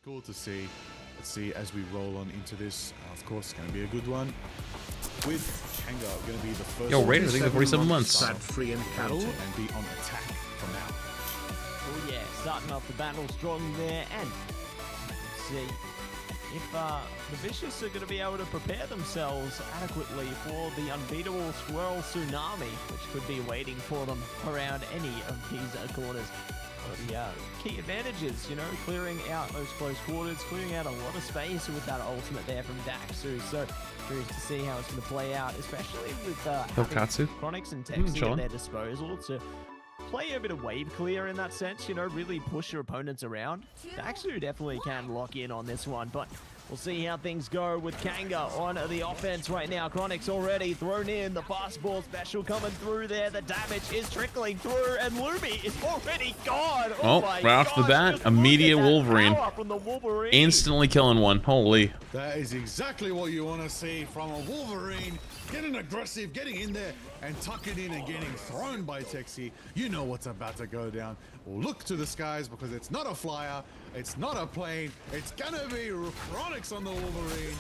Cool to see. Let's see as we roll on into this. Of course, it's going to be a good one. With Kanga going to be the first. Yo, Raiders, I think 47 months. Free and cattle. And be on attack from now. Oh yeah, starting off the battle strong there, and let's see if the Vicious are going to be able to prepare themselves adequately for the unbeatable Squirrel Tsunami, which could be waiting for them around any of these corners. The key advantages, you know, clearing out those close quarters, clearing out a lot of space with that ultimate there from Daxu. So curious to see how it's going to play out, especially with Katsu. Chronix and Texi at their disposal to play a bit of wave clear in that sense, you know, really push your opponents around. Daxu definitely can lock in on this one, but we'll see how things go with Kanga on the offense right now. Chronix already thrown in, the fastball special coming through there. The damage is trickling through, and Lumi is already gone. Oh, right off the bat, immediate Wolverine. Instantly killing one. Holy. That is exactly what you want to see from a Wolverine. Getting aggressive, getting in there, and tucking in and getting thrown by Texi. You know what's about to go down. Look to the skies because it's not a flyer, it's not a plane, it's gonna be Chronix on the Wolverine.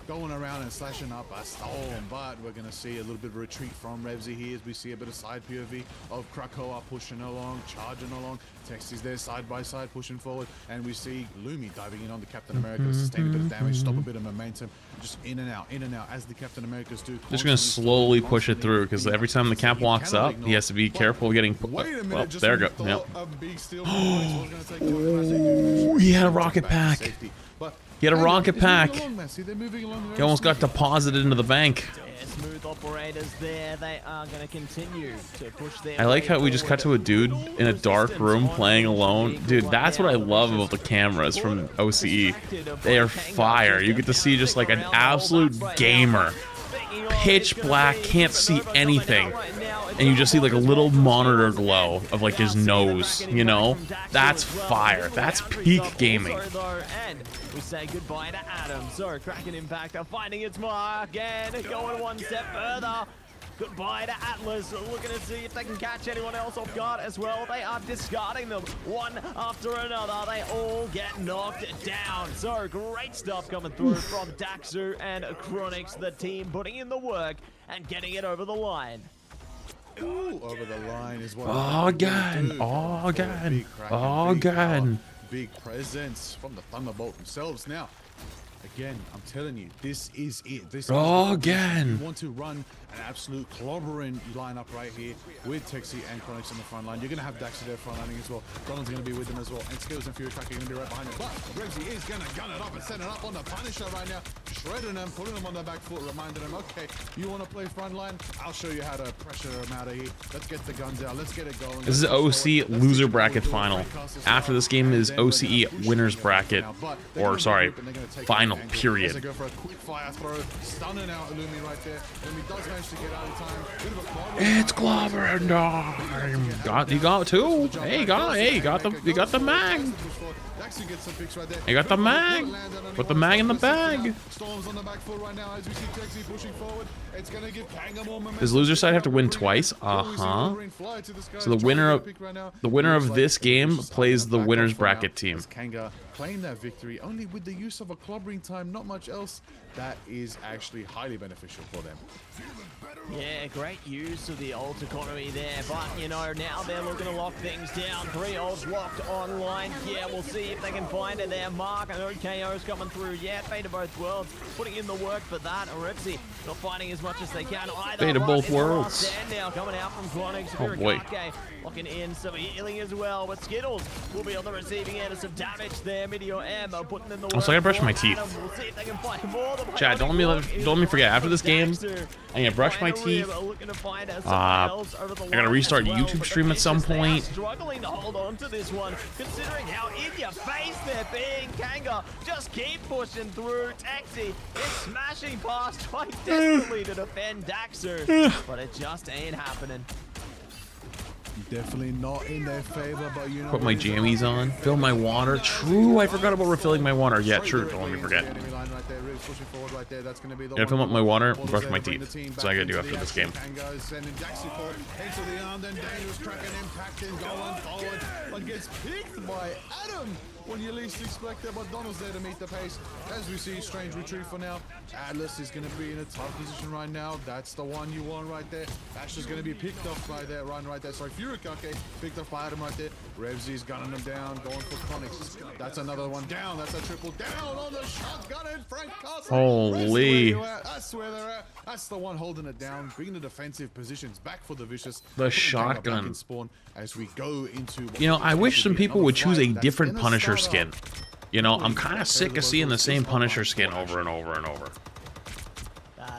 Going around and slashing up a storm, but we're going to see a little bit of retreat from Revsy here as we see a bit of side POV of Krakoa pushing along, charging along. Texi's there side by side pushing forward, and we see Lumi diving in on the Captain America to sustain a bit of damage, stop a bit of momentum, just in and out as the Captain Americas do. Just going to slowly push it through because every time the Cap walks up, he has to be careful of getting. Well, there we go. Yep. Oh, he had a rocket pack. He had a rocket pack. He almost got deposited into the bank. Yeah, smooth operators there. They are going to continue to push their I like how we just cut to a dude in a dark room playing alone. Dude, that's what I love about the cameras from OCE. They are fire. You get to see just like an absolute gamer. Pitch black, can't see anything. And you just see like a little monitor glow of like his nose, you know? That's fire. That's peak gaming. We say goodbye to Adam. So Kraken Impact are finding its mark and going one step further. Goodbye to Atlas, looking to see if they can catch anyone else off guard as well. They are discarding them one after another. They all get knocked down. So great stuff coming through from Daxu and Chronix, the team putting in the work and getting it over the line. Ooh, over the line is what. Oh god! Oh god! Oh god! Big presence from the Thunderbolt themselves. Now, again, I'm telling you, this is it. This is again. You want to run an absolute clobbering lineup right here with Texi and Chronix on the front line. You're going to have Daxu there front lining as well. Donald's going to be with them as well. And Skills and Fury Tracker are going to be right behind him. But Revsy is going to gun it up and set it up on the Punisher right now. Shredding them, putting them on their back foot, reminding them, okay, you want to play front line? I'll show you how to pressure them out of here. Let's get the guns out. Let's get it going. This is OC loser bracket final. After this game is OCE winners bracket. Or, sorry, final period. Go for a quick fire throw, stunning out Lumi right there. Lumi does manage to get out of time. It's clobbering time. You got two. Hey, you got the mag. You got the mag. Put the mag in the bag. Storms on the back foot right now as we see Texi pushing forward. It's gonna give Kanga more momentum. Does loser side have to win twice? So the winner of this game plays the winners bracket team. Kanga claim that victory only with the use of a clobbering time, not much else. That is actually highly beneficial for them. Yeah, great use of the ult economy there, but you know, now they're looking to lock things down. 3 ults locked online. Yeah, we'll see if they can find it there. Mark and OKO's coming through. Yeah, Fate of Both Worlds putting in the work for that. Ripsy not finding as much as they can either. Fate of Both Worlds. Stand now coming out from Chronix. Oh boy. Locking in some healing as well, but Skittles will be on the receiving end of some damage there. Meteor M putting in the work. Also, I gotta brush my teeth. We'll see if they can find more. Chad, don't let me forget. After this game, I'm gonna brush my teeth. I gotta restart YouTube stream at some point. Struggling to hold on to this one, considering how in your face they're being. Kanga just keep pushing through. Texi is smashing past quite desperately to defend Daxu, but it just ain't happening. Definitely not in their favor, but you know. Put my jammies on. Fill my water. True, I forgot about refilling my water. Yeah, true. Don't let me forget. Gotta fill up my water, brush my teeth. That's what I gotta do after this game. Gets picked by Adam. when you least expect it, but Donald's there to meet the pace. As we see, strange retreat for now. Atlas is going to be in a tough position right now. That's the one you want right there. Ash is going to be picked off by that run right there. Sorry, Furikake picked off by Adam right there. Revsy's gunning him down, going for Chronix. That's another one down. That's a triple down on the shotgun, and Frank Castle. Holy. That's where they're at. That's the one holding it down, bringing the defensive positions back for the Vicious. The shotgun. Spawn as we go into. You know, I wish some people would choose a different Punisher skin. You know, I'm kind of sick of seeing the same Punisher skin over and over and over.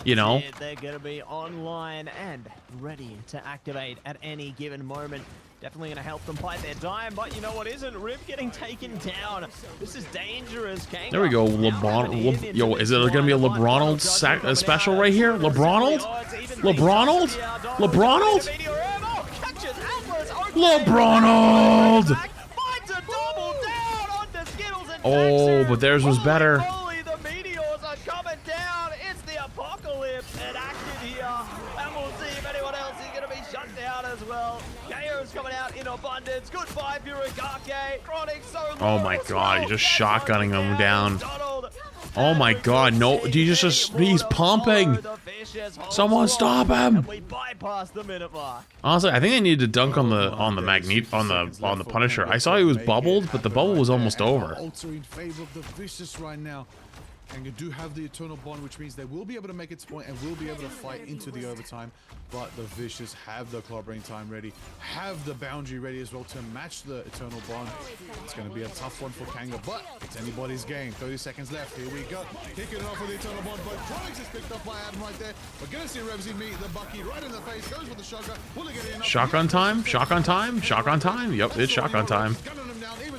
You know? They're going to be online and ready to activate at any given moment. Definitely going to help them fight their time, but you know what isn't? Rip getting taken down. This is dangerous. Kanga. There we go. Yo, is it going to be a Lebronald special right here? Lebronald? Lebronald? Lebronald? Lebronald! Oh, but theirs was better. Holy, the meteors are coming down. It's the apocalypse enacted here. And we'll see if anyone else is going to be shut down as well. KO's coming out in abundance. Goodbye, Furikake. Chronic so low. Oh my god, he's just shotgunning them down. Oh my god, no, he's pumping. Someone stop him. We bypass the minute mark. Honestly, I think I needed to dunk on the Punisher. I saw he was bubbled, but the bubble was almost over. In favor of the Vicious right now. And you do have the Eternal Bond, which means they will be able to make its point and will be able to fight into the overtime. But the Vicious have the clobbering time ready, have the boundary ready as well to match the Eternal Bond. It's going to be a tough one for Kanga, but it's anybody's game. 30 seconds left. Here we go. Kicking it off with the Eternal Bond, but Chronix is picked up by Adam right there. We're going to see Revsy meet the Bucky right in the face. Goes with the shotgun. Will it get enough? Shotgun time? Shotgun time? Shotgun time? Yep, it's shotgun time.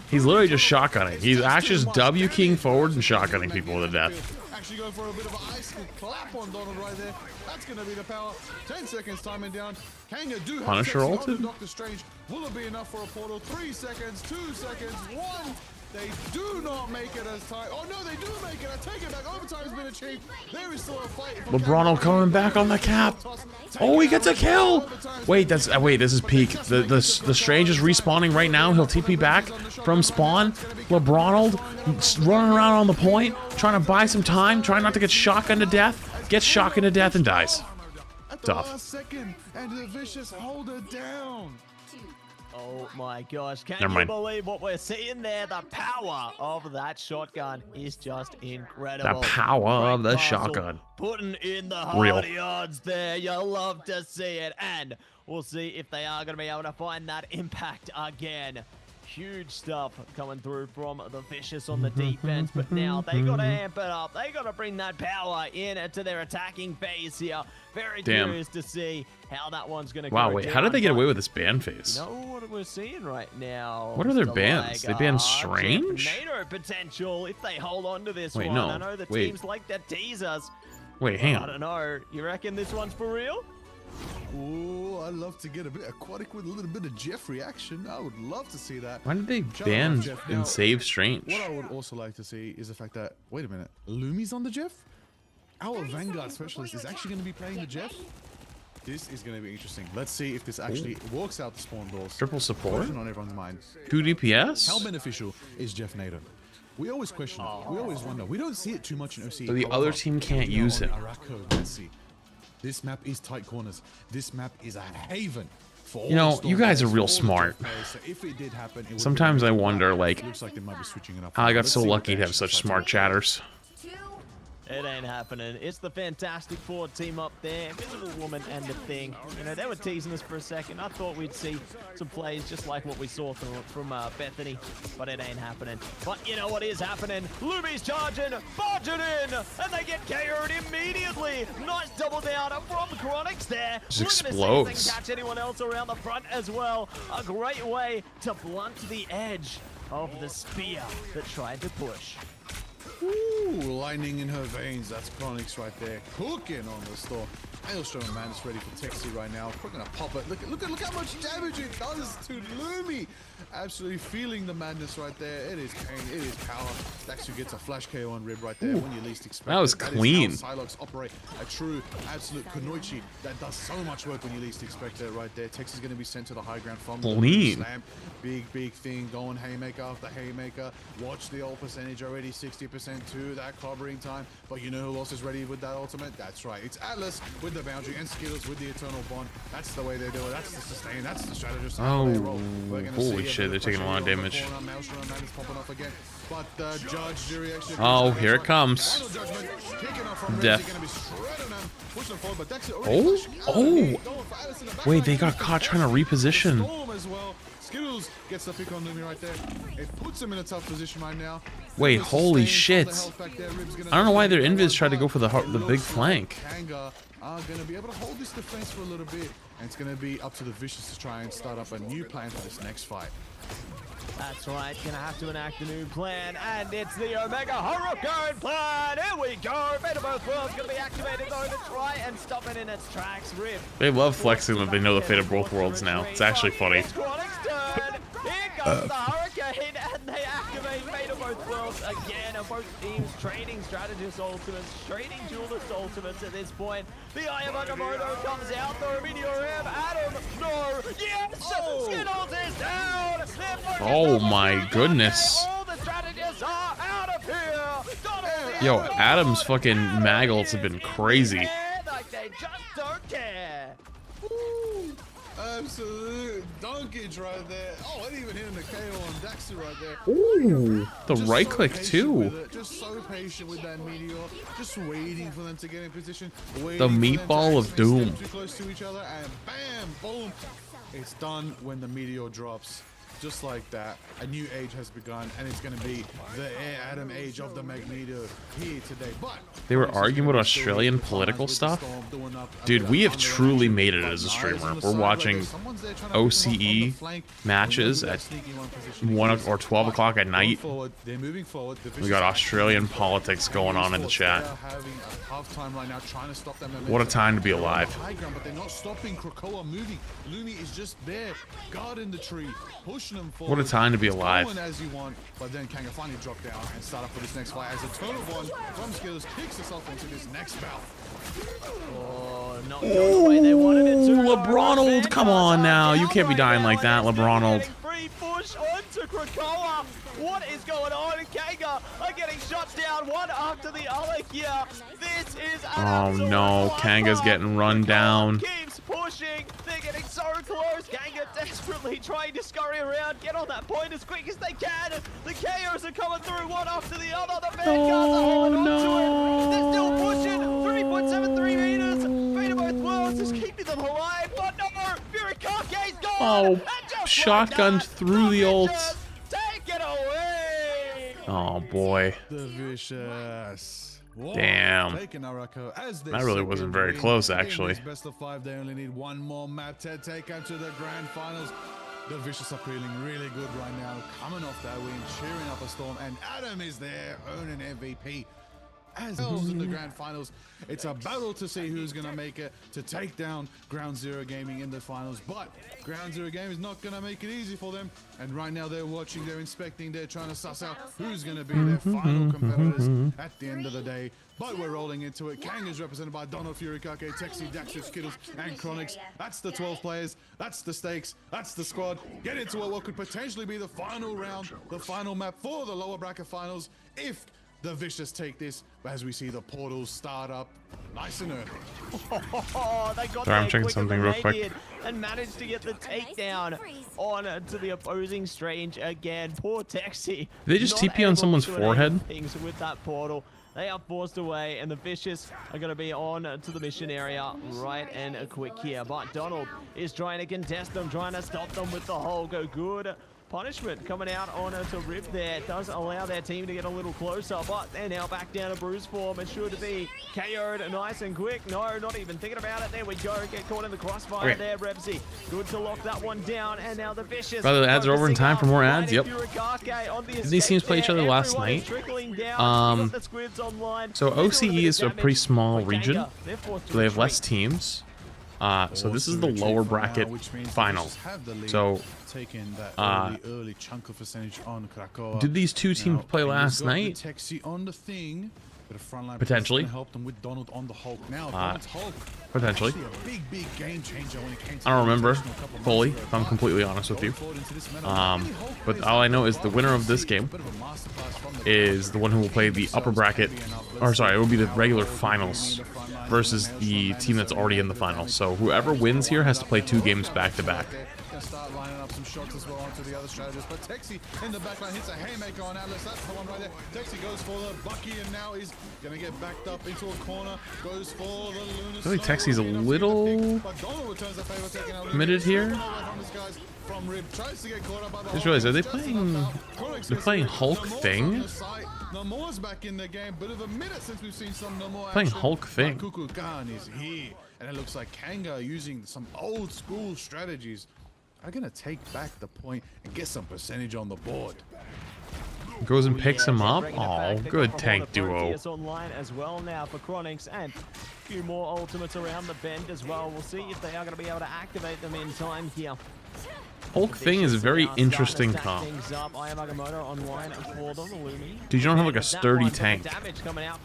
He's literally just shotgunning. He's actually just W keying forward and shotgunning people to death. Actually going for a bit of an ice clap on Donald right there. That's going to be the power. 10 seconds timing down. Kanga do have Punisher ulted. Doctor Strange. Will it be enough for a portal? 3 seconds, 2 seconds, 1. They do not make it as time. Oh no, they do make it. I take it back. Overtime has been achieved. There is still a fight. Lebronald coming back on the cap. Oh, he gets a kill. Wait, this is peak. The Strange is respawning right now. He'll TP back from spawn. Lebronald running around on the point, trying to buy some time, trying not to get shotgunned to death. Gets shotgunned to death and dies. Tough. And the Vicious hold it down. Oh my gosh, can Never you mind. believe what we're seeing there? The power of that shotgun is just incredible. The power of the Castle shotgun. Putting in the Real. hard yards there. You'll love to see it. And we'll see if they are going to be able to find that impact again. Huge stuff coming through from the Vicious on the defense, but now they got to amp it up. They got to bring that power in to their attacking phase here. Very curious to see how that one's going to go. Wow, wait, how did they get away with this ban phase? You know what we're seeing right now? What are their Mr. bans? They ban Strange? NATO potential if they hold on to this Wait, one. no, I know the wait. teams like to tease us. Wait, hang I on. don't know. You reckon this one's for real? Oh, I'd love to get a bit aquatic with a little bit of Jeff reaction. I would love to see that. Why did they Shout out ban Jeff. and Now, save Strange? What I would also like to see is the fact that, wait a minute, Lumi's on the Jeff? Our Vanguard specialist is actually going to be playing the Jeff? This is going to be interesting. Let's see if this actually works out the spawn doors. Triple support? Question on everyone's mind. 2 DPS? How beneficial is Jeff Nader? We always question it. We always wonder. We don't see it too much in OC. So the other team can't use him. Let's see. This map is tight corners. This map is a haven for all You know, the you guys are Stormtroopers, real all the smart. players. So if it did happen, it would Sometimes be I really wonder, bad. like, Looks like they might be switching it up. how I got Let's so see what lucky they to have such actually smart try to do. chatters. It ain't happening. It's the Fantastic Four team up there. Invisible Woman and the Thing. You know, they were teasing us for a second. I thought we'd see some plays just like what we saw from Bethany, but it ain't happening. But you know what is happening? Lumi's charging, barging in, and they get KO'd immediately. Nice double down from Chronix there. Just Looking to see if they explodes. can catch anyone else around the front as well. A great way to blunt the edge of the spear that tried to push. Ooh, lightning in her veins. That's Chronix right there. Cooking on the store. Maelstrom Madness ready for Texi right now. We're gonna pop it. Look how much damage it does to Lumi. Absolutely feeling the madness right there. It is pain, it is power. Daxu gets a flash KO on Rib right there when you least expect that was it. clean. That is how Psylocke operate. A true, absolute Kunoichi that does so much work when you least expect it right there. Texi's gonna be sent to the high ground from Clean. the slam. Big thing going haymaker after haymaker. Watch the ult percentage already 60% to that clobbering time. But you know who else is ready with that ultimate? That's right. It's Atlas with the boundary and Skittles with the eternal bond. That's the way they do it. That's the sustain. That's the strategist. Oh, holy shit, they're taking a lot of damage. But the judge jury actually Oh, here it comes. Death. Oh. Wait, they got caught trying to reposition. Skittles gets the pick on Lumi right there. It puts him in a tough position right now. Wait, holy shit. I don't know why their invis tried to go for the big flank. Kanga are going to be able to hold this defense for a little bit. And it's going to be up to the Vicious to try and start up a new plan for this next fight. That's right, gonna have to enact a new plan, and it's the Omega Hurricane plan! Here we go! Fate of Both Worlds gonna be activated though to try and stop it in its tracks. Rip. They love flexing that they know the fate of both worlds now. It's actually funny. Here comes the Hurricane, and they activate Fate of Both Worlds again. Both teams trading strategist ultimates, trading duelist ultimates at this point. The Eye of Agamotto comes out though. Meteor Adam, no! Yes! Skittles is down! Oh my goodness. All the strategists are out of here! Yo, Adam's fucking mag ults have been crazy. Like they just don't care. Absolute donkage right there. Oh, I didn't even hit the KO on Daxu right there. Ooh, the Just right so click patient too. with it, just so patient with that meteor. Just waiting for them to get in position. The For them to meatball of actually doom. step too close to each other, and bam, boom. It's done when the meteor drops. Just like that, a new age has begun, and it's going to be the Air Adam age of the Magneto here today. But They were arguing about Australian political stuff. Dude, we have truly made it as a streamer. We're watching OCE matches at 1 or 12 o'clock at night. We got Australian politics going on in the chat. What a time to be alive. But they're not stopping. Krakoa moving. Lumi is just there, guarding the tree, pushing them forward. What a time to be alive. Going as you want, but then Kanga finally drop down and start up for this next fight as a turn of one from Skittles kicks herself into this next bout. Oh, not the way they wanted it to. Lebronald, come on now. You can't be dying like that, Lebronald. Free push onto Krakoa. What is going on? Kanga are getting shot down one after the other here. This is an Oh no, Kanga's getting run down. Keeps pushing. They're getting so close. Kanga desperately trying to scurry around, get on that point as quick as they can. The KOs are coming through one after the other. The Vanguards are holding onto it. They're still pushing. 3.73 meters. Fate of Both Worlds is keeping them alive. But no, Furikake's gone. Oh, And just shotgunned like that, through the ult. Vicious take it away. Oh boy. The Vicious. Damn. Taking Narako as their That really second wasn't very win. close, In actually. this best of 5, they only need one more map to take them to the grand finals. The Vicious are feeling really good right now, coming off that win, cheering up a storm, and Adam is there, owning MVP. As well in the grand finals, it's a battle to see who's going to make it to take down Ground Zero Gaming in the finals. But Ground Zero Gaming is not going to make it easy for them. And right now they're watching, they're inspecting, they're trying to suss out who's going to be their final competitors at the end of the day. But we're rolling into it. Kang is represented by Donald, Furikake, Texi, Daxu, Skittles, and Chronix. That's the 12 players. That's the stakes. That's the squad. Get into it. What could potentially be the final round, the final map for the lower bracket finals if the Vicious take this, as we see the portals start up nice and early. Oh, they got Sorry, I'm there checking quicker something than real they quick. did and managed to get the takedown on to the opposing Strange again. Poor Texi. Did they just not TP on able someone's to enable forehead? Things with that portal. They are forced away, and the Vicious are going to be on to the mission area right and quick here. But Donald is trying to contest them, trying to stop them with the whole go good. punishment coming out onto Rib there. It does allow their team to get a little closer, but they're now back down to bruise form. It should be KO'd nice and quick. No, not even thinking about it. There we go. Get caught in the crossfire there, Rebsy. Good to lock that one down, and now the Vicious. By the way, ads are over in time for more ads. Yep. Did these teams play each other last night? So OCE is a pretty small region, so they have less teams. So this is the lower bracket final. So early chunk of percentage on Krakow. did these two teams play last night? Potentially. Help them with Donald on the Hulk now. Potentially. A big game changer when it came to I don't remember fully, if I'm completely honest with you. But all I know is the winner of this game is the one who will play the upper bracket, or sorry, it will be the regular finals versus the team that's already in the finals. So whoever wins here has to play 2 games back to back. Start lining up some shots as well onto the other strategists, but Texi in the backline hits a haymaker on Atlas. That's the one right there. Texi goes for the Bucky, and now he's gonna get backed up into a corner. Goes for the Luna. I feel like Texi's a little committed here. Just realized, are they playing? They're playing Hulk Thing. Namor's back in the game. Bit of a minute since we've seen some Namor Playing action. Hulk Thing. Kuku Khan is here, and it looks like Kanga using some old school strategies are gonna take back the point and get some percentage on the board. Goes and picks him up. Oh, good tank duo. Online as well now for Chronix, and a few more ultimates around the bend as well. We'll see if they are going to be able to activate them in time here. Hulk Thing is a very interesting comp. Dude, you don't have like a sturdy tank.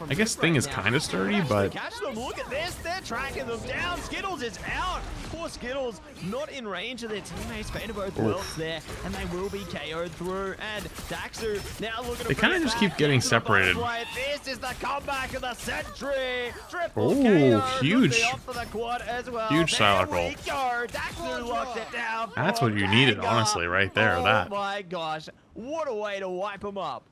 I guess Thing is kind of sturdy, but Catch them, look at this, they're tracking them down. Skittles is out. Poor Skittles, not in range of their teammates. Fate both worlds there, and they will be KO'd through. And Daxu now looking. They kind of just keep getting separated. This is the comeback of the century. Triple Oh, KO. huge. Huge There Psylocke we roll. go. Daxu locked it down. That's what you needed, honestly, right there. Oh That. my gosh, what a way to wipe him up.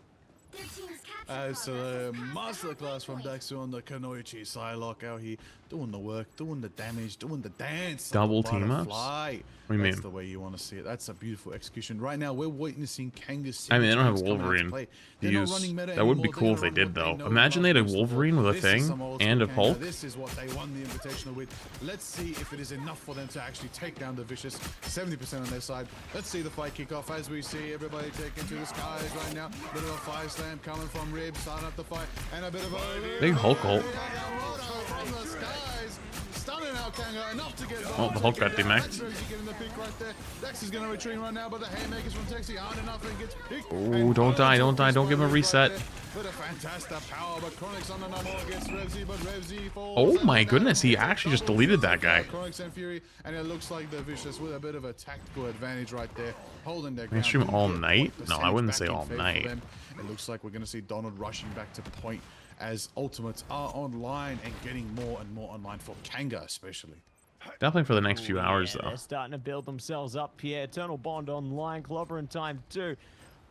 So a masterclass from Daxu on the Kanoichi Psylocke out here doing the work, doing the damage, doing the dance. Double team ups? Butterfly. What do you That's mean? the way you want to see it. That's a beautiful execution. Right now, we're witnessing Kanga's. I mean, they don't have a Wolverine to use. That would be cool if they did, though. Imagine they had a Wolverine with a Thing and a Hulk. This is what they won the Invitational with. Let's see if it is enough for them to actually take down the Vicious. 70% on their side. Let's see the fight kick off as we see everybody taking to the skies right now. Bit of a fire slam coming from Rib, starting up the fight, and a bit of a Big Hulk ult. from the skies. Stunning out Kanga enough to get. Oh, the Hulk got demaxed. Dex is going to retreat right now, but the haymakers from Texi aren't enough and gets picked. Oh, don't die, don't die, don't give him a reset. With a fantastic power, but Chronix on the Namor against Revzy, but Revzy falls. Oh my goodness, he actually just deleted that guy. Chronix and Fury, and it looks like the Vicious with a bit of a tactical advantage right there, holding their ground. Stream all night? No, I wouldn't say all night. It looks like we're going to see Donald rushing back to point as ultimates are online and getting more and more online for Kanga especially. Definitely for the next few hours, though. They're starting to build themselves up here. Eternal Bond online, Clobber in time too.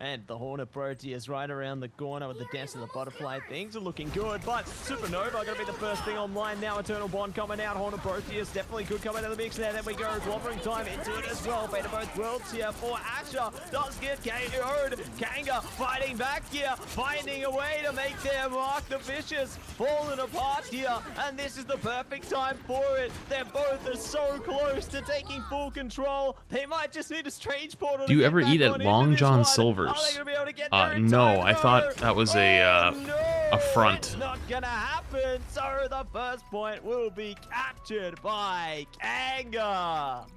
And the Hornet Proteus right around the corner with the Dance of the Butterfly. Things are looking good, but Supernova going to be the first thing online now. Eternal Bond coming out. Hornet Proteus definitely could come into the mix there. Then we go. Clobbering time into it as well. Beta both worlds here for Asher. Does get KO'd. Kanga fighting back here. Finding a way to make their mark. The Vicious falling apart here. And this is the perfect time for it. They're both are so close to taking full control. They might just need a strange portal. Do you ever eat at Long John Silver's? No, I thought that was a front. It's not gonna happen. So the first point will be captured by Kanga.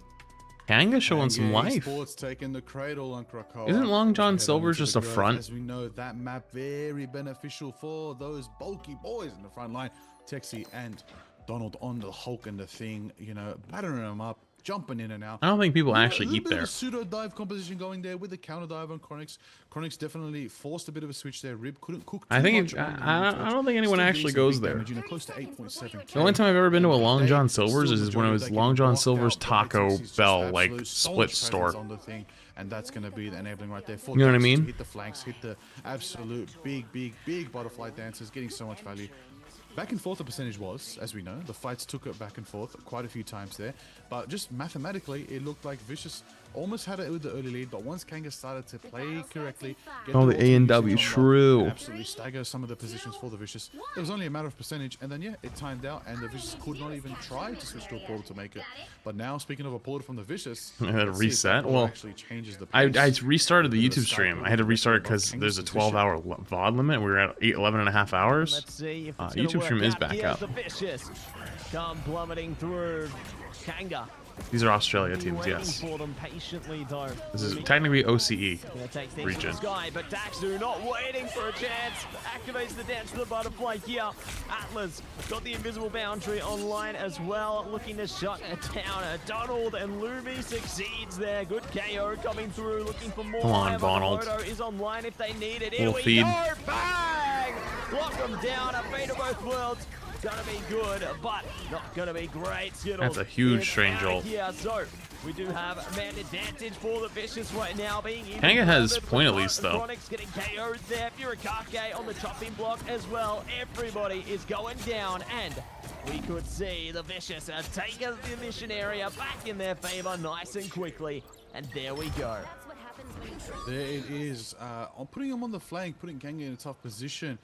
Kanga showing some life. Esports taking the cradle on Krakow. Isn't Long John Silver's just a front? As we know, that map very beneficial for those bulky boys in the front line. Texi and Donald on the Hulk and the Thing, you know, battering them up. Jumping in and out. I don't think people actually eat there. Pseudo dive composition going there with the counter dive on Chronix. Chronix definitely forced a bit of a switch there. Rib couldn't cook. I think I don't think anyone actually goes there. Damage, you know, close to 8.7K. The only time I've ever been to a Long John Silver's is when it was Long John Silver's Taco Bell, like, split store. On the thing, and that's going to be the enabling right there. For You know what I mean? Hit the flanks, hit the absolute big butterfly dances, getting so much value. Back and forth the percentage was, as we know. The fights took it back and forth quite a few times there. But just mathematically, it looked like Vicious almost had it with the early lead, but once Kanga started to play correctly, get Oh, the the A and ultimate W, usage on lock, true. absolutely stagger some of the positions for the Vicious. It was only a matter of percentage, and then yeah, it timed out, and the Vicious could not even try to switch to a portal to make it. But now, speaking of a portal from the Vicious, I had to let's see if that reset. portal Well, actually changes the I pace. restarted the A bit of YouTube a sky stream. I portal had to to restart it above because Kanga's there's a position. 12-hour VOD limit. We were at 11 and a half hours. Let's see if it's gonna YouTube work stream is out. back Here's up. the Vicious come plummeting through. Kanga. These are Australia Be teams, waiting yes. for them patiently, though. This is technically OCE Gonna take things region. to the sky, but Daxu not waiting for a chance. Activates the dance to the butterfly here. Atlas got the invisible boundary online as well, looking to shut it down. Donald and Lumi succeeds there. Good KO coming through, looking for more. Come on, Bonald. Yamamoto is online if they need it. Here Little we feed. go. Bang! Block them down. A fate of both worlds. Gonna be good, but not gonna be great. Skittles That's a huge is strange out ult. here, so we do have a man advantage for the Vicious right now, being even Kanga has further, point at but least, though. Chronic's getting KO'd there. Furikake on the chopping block as well. Everybody is going down, and we could see the Vicious take the mission area back in their favor nice and quickly. And there we go. There it is. On putting him on the flank, putting Kanga in a tough position,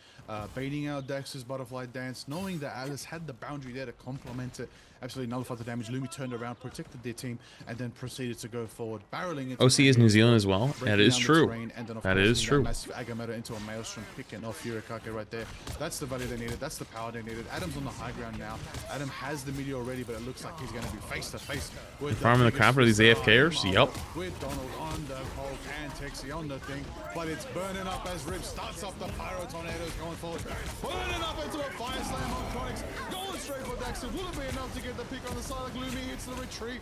baiting out Dax's butterfly dance, knowing that Alice had the boundary there to complement it, absolutely nullified the damage. Lumi turned around, protected their team, and then proceeded to go forward, barreling into OC is New Zealand as well. That breaking is down the true. terrain, and then of That course is getting true. Massive Agamotto into a maelstrom, picking off Furikake right there. That's the value they needed. That's the power they needed. Adam's on the high ground now. Adam has the meteor already, but it looks like he's going to be face to face with Farming the crap out of these AFKers? Yep. with Donald on the Hulk and Texie on the thing, but it's burning up as Rip starts up the Pyro Tornadoes going forward. Burning up into a Fire Slam on Chronix. Going straight for Daxter. Will it be enough to get the pick on the side? Like Lumi hits the retreat.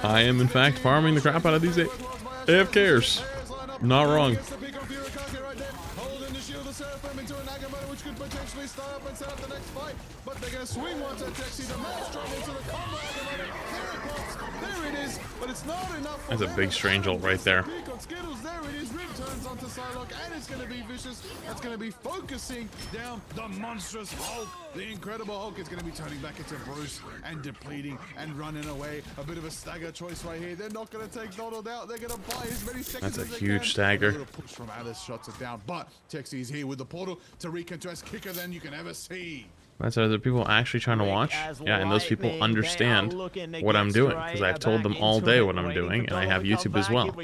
I am, in fact, farming the crap out of these AFKers. Not wrong. Holding the shield of Seraphim into an Agamotto, which could potentially start up and set up the next fight. But they're going to swing once at Texie. The Maelstrom into the combo Agamotto. Here it comes. There it is. But it's not enough. That's a big strange ult right there. Peak on Skittles. There it is. Rip turns onto Psylocke, and it's going to be Vicious. That's going to be focusing down the monstrous Hulk. The Incredible Hulk is going to be turning back into Bruce and depleting and running away. A bit of a stagger choice right here. They're not going to take Donald out. They're going to buy as many seconds That's a as they huge can. stagger. A little push from Alice shuts it down, but Texie's here with the portal. Tariq into as kicker than you can ever see. That's other people actually trying to watch. Yeah, and those people understand what I'm doing because I've told them all day what I'm doing, and I have YouTube as well.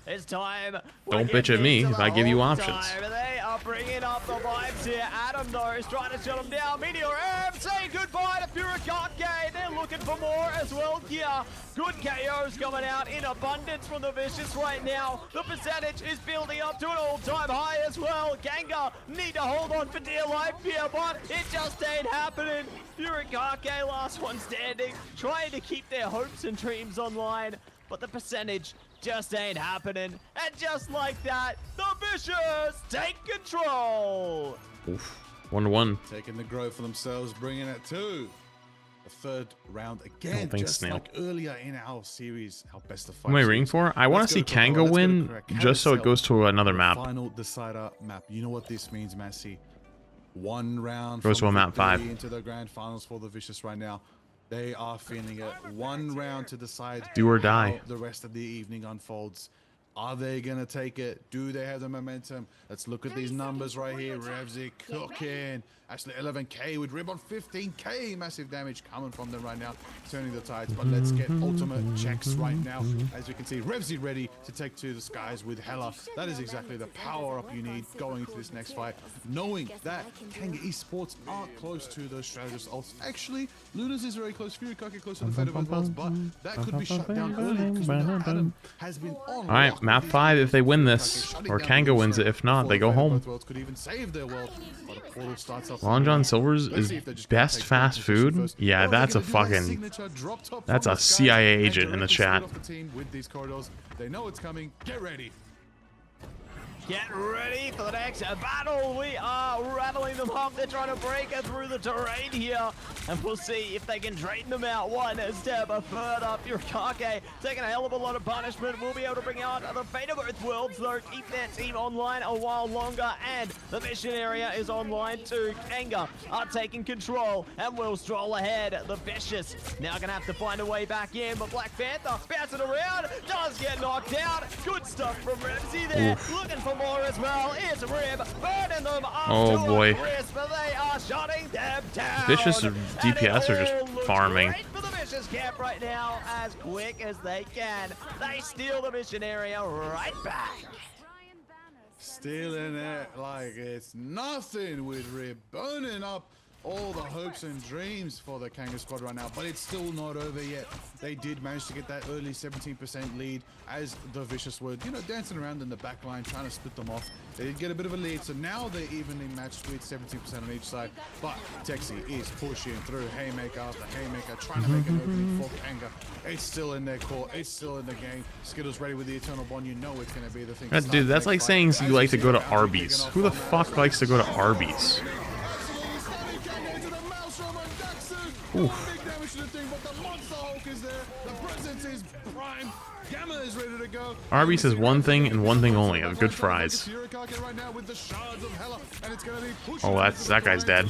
It's time. Don't bitch at me if I give you options. They are bringing up the vibes here. Adam, though, is trying to shut him down. Meteor M saying goodbye to Furikake. They're looking for more as well here. Good KOs coming out in abundance from the Vicious right now. The percentage is building up to an all-time high as well. Kanga need to hold on for dear life here, but it just ain't happening. Furikake, last one standing, trying to keep their hopes and dreams online, but the percentage just ain't happening. And just like that, the Vicious take control. Oof. 1-1. Taking the growth for themselves, bringing it to the third round again, thanks, just Snail. like earlier in our series, our best of five. Who am I rooting series. for? I want Let's to go see to Kanga let's go to win correct just so it carousel. goes to another map. Final decider map. You know what this means, Massey. One round Goes from to a map victory 5. into the grand finals for the Vicious right now. They are feeling it. One round to decide Do or how die. the rest of the evening unfolds. Are they gonna take it? Do they have the momentum? Let's look at these numbers right here. Revsy cooking. Actually 11k with Rib on 15k. Massive damage coming from them right now, turning the tides. But let's get ultimate checks right now. As you can see, Revsy ready to take to the skies with Hela. That is exactly the power up you need going into this next fight. Knowing that Kanga Esports are close to those strategist ults. Actually, Luna's is very close. Furikake close to the Fate of Advance, but that could be shut down early because Adam has been on. All right, map 5 if they win this, or Kanga wins it. If not, they go home. Could even save their world, but a portal starts up. Long John Silver's is best fast food. Yeah, that's a fucking. That's a CIA agent in the chat. They know it's coming. Get ready. Get ready for the next battle. We are battling them up. They're trying to break it through the terrain here. And we'll see if they can straighten them out one step further. Furikake taking a hell of a lot of punishment. We'll be able to bring out the fate of both worlds, though. Keep their team online a while longer. And the mission area is online too. Kanga are taking control and will stroll ahead. The Vicious now going to have to find a way back in. But Black Panther bouncing around, does get knocked out. Good stuff from Remzy there. Oof. Looking for more as well. It's Rib burning them up Oh, to boy. a crisp, but they are shutting them down. Vicious And DPS it are just all looks farming. great for the Vicious camp right now, as quick as they can. They steal the mission area right back. Stealing it like it's nothing with Rib burning up all the hopes and dreams for the Kanga squad right now, but it's still not over yet. They did manage to get that early 17% lead as the Vicious were, you know, dancing around in the back line, trying to split them off. They did get a bit of a lead, so now they're evenly matched with 17% on each side, but Texi is pushing through haymaker after haymaker, trying to make an opening for Kanga. It's still in their court, it's still in the game. Skittles ready with the Eternal Bond, you know it's going to be the thing. Dude, that's like saying you like to go to Arby's. Who the fuck likes to go to Arby's? Oof. Big damage to the thing, but the Monster Hulk is there. The presence is prime. Gamma is ready to go. Arby's has one thing and one thing only: of good fries. Oh, that guy's dead.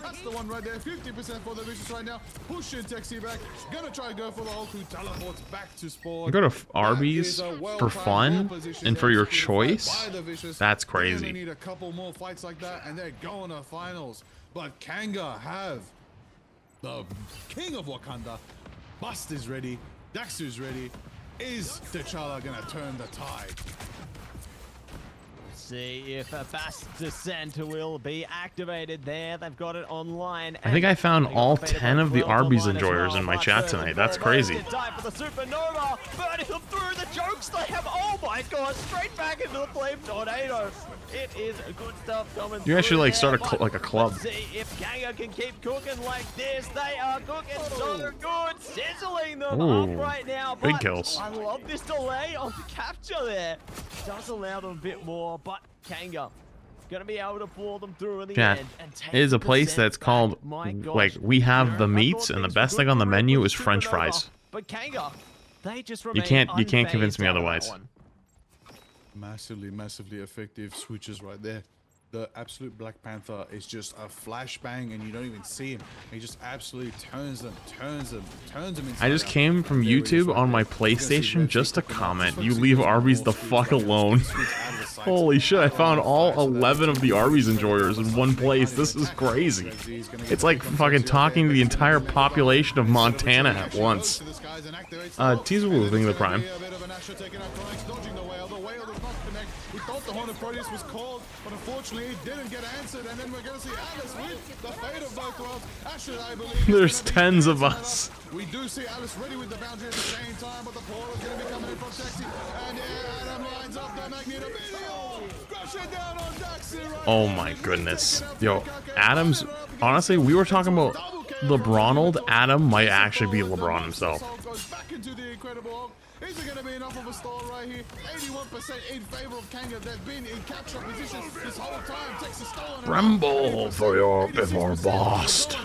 That's the one right there. 50% for the Vicious right now. Pushing Texi back. Gonna try to go for the Hulk, who teleports back to spawn. You go to Arby's for fun and for your choice? That's They crazy. need a couple more fights like that, and they're going to finals. But Kanga have the king of Wakanda. Bust is ready. Daxu's ready. Is T'Challa gonna turn the tide? See if a fast descent will be activated there. They've got it online. I think I found all 10 of the Arby's enjoyers in my chat tonight. That's crazy. Time for the supernova, burning them through the jokes they have. Oh my god, straight back into the flame tornado. It is good stuff coming. You actually like start through like a club. Let's see if Kanga can keep cooking like this. They are cooking so good, sizzling them Ooh, up right now. big But kills. I love this delay on the capture there. Does allow them a bit more, but Kanga gonna be able to pull them through in the Chat, end. And take it is a the place percent that's called, back. My gosh. like, we have the I meats, thought and the things best were thing on the good menu with is French Supernova, fries. But Kanga, they just You remain can't convince me unfazed out of otherwise. that one. Massively effective switches right there. The absolute Black Panther is just a flashbang, and you don't even see him. He just absolutely turns them inside I just out. came from There he is YouTube right on there. my You're gonna see PlayStation Red just to Streak come out. comment. Just You focusing leave on Arby's more the switch fuck right there. alone. Switch out of the sight. Holy shit, I found all So that 11 of the Arby's enjoyers in one place. This is crazy. It's like fucking talking to the entire population of Montana at once. Teaser thing of the prime. We thought the Horn of Proteus was called, but unfortunately it didn't get answered, and then we're gonna see Alice with the fate of both worlds. Asher, I believe, There's tens of us. We do see Alice ready with the boundary at the same time, but the portal is gonna be coming in from Taxi, and Adam lines up the Magneto video. Crush it down on Daxi right Oh now. my goodness. Yo, Adams, honestly, we were talking about Lebronald. Adam might actually be LeBron himself. Goes back into the Incredible Hulk. Is it going to be enough of a stall right here? 81% in favor of Kanga. They've been in capture position this whole time. Texas stolen. Tremble for your before boss. The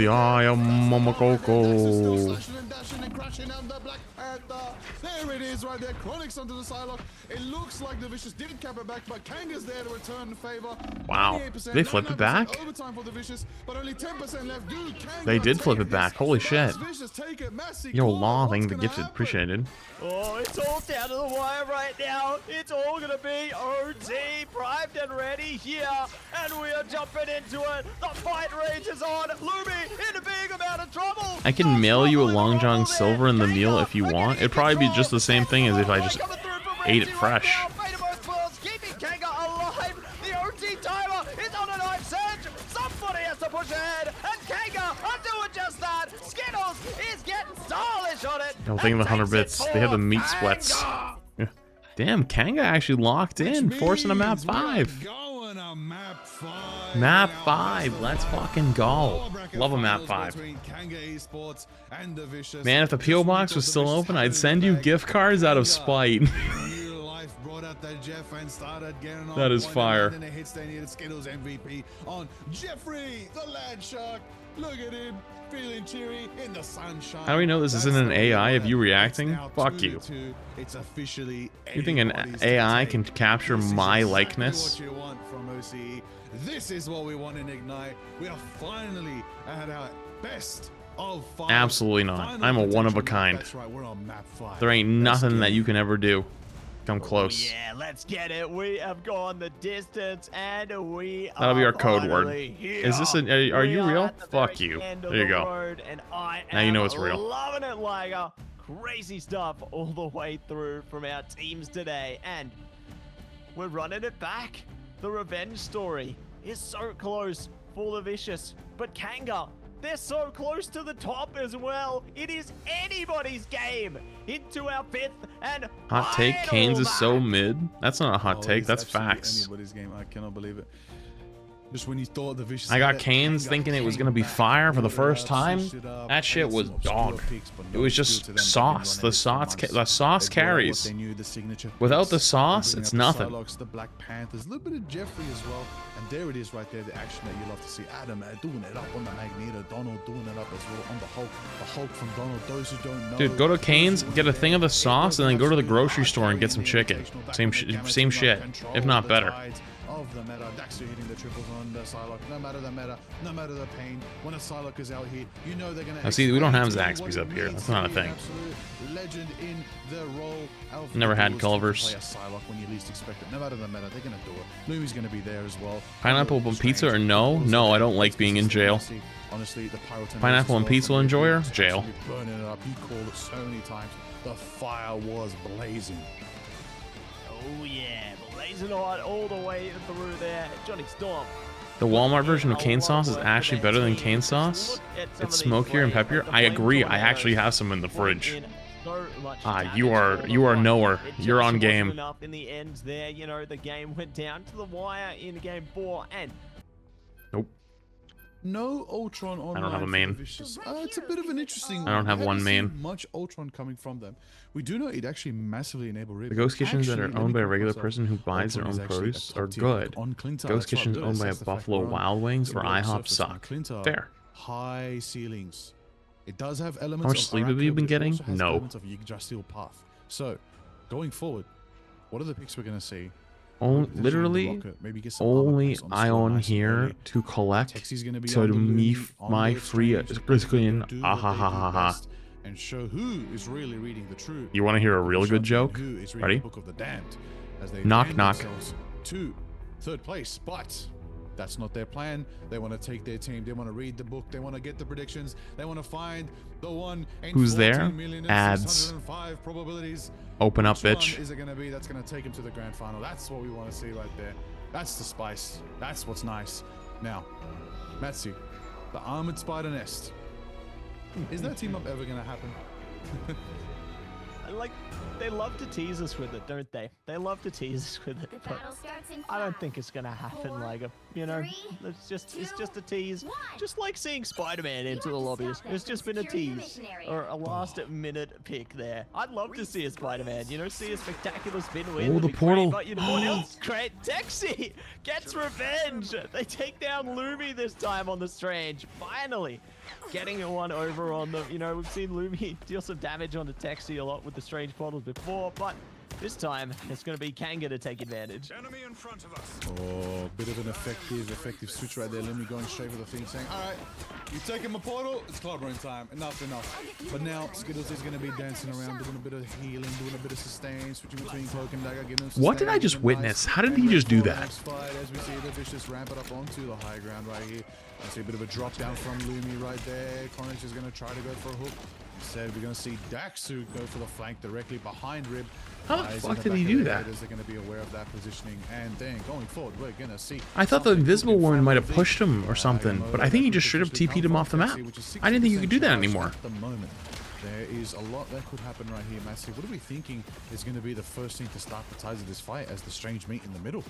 eye of Momokoko. There it is right there. Chronix onto the Psylocke. It looks like the Vicious didn't cap it back, but Kanga's there to return the favor. Wow. 98%, They flipped it back? 99% overtime for the Vicious, but only 10% left. Dude, Kanga They did flip take it back. this. Holy shit. Vicious take it. Massey Yo, claw. Law What's thing, the gonna gifted. happen? Appreciated. Oh, it's all down to the wire right now. It's all gonna be OT, primed and ready here, and we are jumping into it. The fight rages on. Luby in a big amount of trouble. I can mail you a Long John Silver in the meal if you want. It'd probably be just the same thing as if I just ate it fresh. Keeping Kanga alive. The OT timer is on a knife surge. Somebody has to push ahead, and Kanga are doing just that. Skittles is getting stylish on it. Don't think of 100 bits. They have the meat sweats. Yeah. Damn, Kanga actually locked in, forcing a map 5. Going a map 5. Map Now, 5, let's fucking go. Love a map 5. between Kanga Esports and the Vicious. Man, if the P.O. box was still open, I'd send you gift cards out of spite. Real life, bro. throw it at the Jeff and started getting on. That is fire. And the hits they needed. Skittles MVP on Jeffrey, the Land Shark. Look at him, feeling cheery in the sunshine. How do we know this isn't an AI of you reacting? Fuck you. It's officially You think an AI can capture my likeness? What you want from OCE. This is what we want in Ignite. We are finally at our best of 5. Absolutely not. I'm a one of a kind. That's right, we're on map 5. There ain't nothing that you can ever do. Come close. Yeah, let's get it. We have gone the distance, and we are That'll be our code word. here. Is this are you We real? at the Fuck very you. end of There you the go. road, and I Now you am know it's real. Loving it, Liger. Crazy stuff all the way through from our teams today, and we're running it back. The revenge story is so close for the Vicious, but Kanga, they're so close to the top as well. It is anybody's game into our 5th and Hot take, final Canes is so match. mid. That's not a hot take, it's that's absolutely facts. Anybody's game. I cannot believe it. Just when you thought the Vicious I got had it, Canes Kanga thinking it was came gonna be back, fire for the pulled it first up, time. switched it up, That shit added was some obscure dog. picks, but It no was skill just to them. sauce. They've The been sauce, running it for the sauce months. They brought out what carries. they knew, the signature Without the picks. sauce, They bring it's out nothing. The Psylocks, the Black Panthers, a little bit of Jeffrey as well. And there it is right there, the action that you love to see. Adam doing it up on the Magneto, Donald doing it up as well on the Hulk from Donald. Those who don't know. Dude, go to Canes, get a thing of the sauce, and then go to the grocery store and get some chicken. Same shit, if not better. Of the meta, Daxter hitting the triples on the Psylocke. No matter the meta, no matter the pain, when a Psylocke is out here, you know they're gonna. Now, see, we don't have explain to you Zaxby's what up it here. means That's to not a be thing. an absolute legend in the role. Alpha Never had Bulls Culver's. Play a Psylocke when you least expect it. No matter the meta, they're gonna do it. Lumi's gonna be there as well. Pineapple on pizza or no? No, I don't like being in jail. Honestly, the Pineapple and pizza enjoyer? Jail. Burning it up. He called it so many times. The fire was blazing. Oh yeah, blazing hot all the way through there. Johnny Storm. The Walmart version of cane sauce is actually better than cane sauce. It's smokier and peppier. I agree. I actually have some in the fridge. You are knower. You're on game. Enough in the end there, you know, the game went down to the wire in game 4, and Nope. No Ultron online. I don't have a for main. the Vicious. It's a bit of an interesting. I don't have haven't one seen main. Much Ultron coming from them. We do know it actually massively enabled Rib. The ghost kitchens that are Actually, owned by a let me regular correct person who myself. buys their Ultron own is actually a produce top are tier good. on Clintar. Ghost That's right, kitchens I've owned by noticed a that's the fact Buffalo we're on Wild Wings or the IHOP surface on suck. Clintar. Fair. High ceilings. It does have elements. How much of sleep have Arachno, you been but it getting? also has No. elements of Yggdrasil path. So, going forward, what are the picks we're gonna see? Literally, Maybe get some armor only picks on the I score on nice and here early. to collect Texi's gonna be to on the me Lumi, on my the free exchange, screen. do Ah what ha they ha do ha ha. best and show who is really reading the truth. You want to hear a real good joke? Who is reading Ready? the Book of the Damned as they Knock, land knock. themselves to 3rd place, but that's not their plan. They want to take their team. They want to read the book. They want to get the predictions. They want to find the one in Who's there? 14,605 probabilities. Open up, Which bitch. one is it going to be that's going to take him to the grand final? That's what we want to see right there. That's the spice. That's what's nice. Now, Matsu, the Armored Spider Nest. Is that team up ever going to happen? like, they love to tease us with it, don't they? They love to tease us with it, but I don't think it's gonna happen, like, you know, it's just a tease. Just like seeing Spider-Man into the lobbies. It's just been a tease or a last-minute pick there. I'd love to see a Spider-Man, you know, see a spectacular spin win. Oh, It'd the be great, portal. but you know what else? Great, Texi gets revenge. They take down Lumi this time on the Strange. Finally, getting one over on them. You know, we've seen Lumi deal some damage onto Texi a lot with the Strange portals before, but this time it's going to be Kanga to take advantage. Enemy in front of us. Oh, bit of an effective switch right there. Lumi going straight for the thing, saying, all right, you taking my portal, it's club room time. Enough. But now Skittles is going to be dancing around, doing a bit of healing, doing a bit of sustain, switching between cloak and dagger, getting some What did I sustain, just getting witness? nice. How did he And just do for the that? next fight, as we see the Vicious ramp it up onto the high ground right here. I see a bit of a drop down from Lumi right there. Connix is going to try to go for a hook. Instead, we're going to see Daxu go for the flank directly behind Rib. How the Eyes in fuck the did back he of do their that? head as they're going to be aware of that positioning. And then going forward, we're going to see. I thought the invisible woman might have pushed him or something, but I think he just straight up TP'd him off the map. I didn't think you could do that anymore. At the moment, there is a lot that could happen right here, Massey. What are we thinking is going to be the first thing to start the ties of this fight as the Strange meet in the middle?